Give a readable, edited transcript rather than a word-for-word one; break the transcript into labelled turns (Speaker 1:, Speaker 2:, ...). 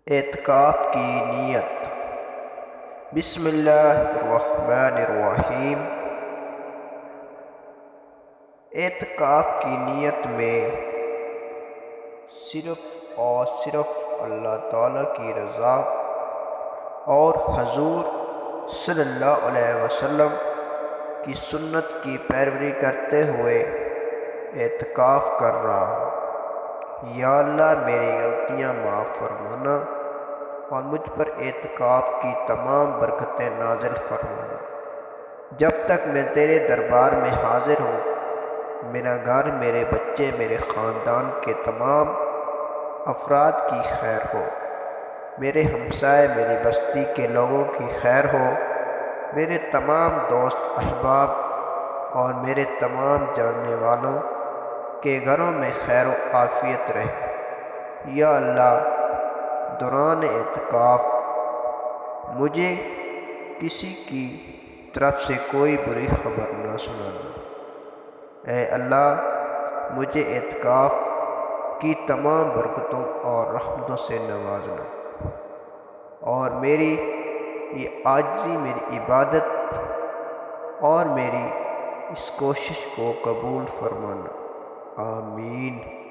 Speaker 1: اعتکاف کی نیت۔ بسم اللہ الرحمن الرحیم۔ اعتکاف کی نیت میں صرف اور صرف اللہ تعالیٰ کی رضا اور حضور صلی اللہ علیہ وسلم کی سنت کی پیروی کرتے ہوئے اعتکاف کر رہا ہوں۔ یا اللہ میری غلطیاں معاف فرمانا اور مجھ پر اعتکاف کی تمام برکتیں نازل فرمانا۔ جب تک میں تیرے دربار میں حاضر ہوں، میرا گھر، میرے بچے، میرے خاندان کے تمام افراد کی خیر ہو، میرے ہمسائے، میری بستی کے لوگوں کی خیر ہو، میرے تمام دوست احباب اور میرے تمام جاننے والوں کے گھروں میں خیر و عافیت رہے۔ یا اللہ دوران اعتکاف مجھے کسی کی طرف سے کوئی بری خبر نہ سنانا۔ اے اللہ مجھے اعتکاف کی تمام برکتوں اور رحمتوں سے نوازنا اور میری یہ عاجزی، میری عبادت اور میری اس کوشش کو قبول فرمانا۔ آمین۔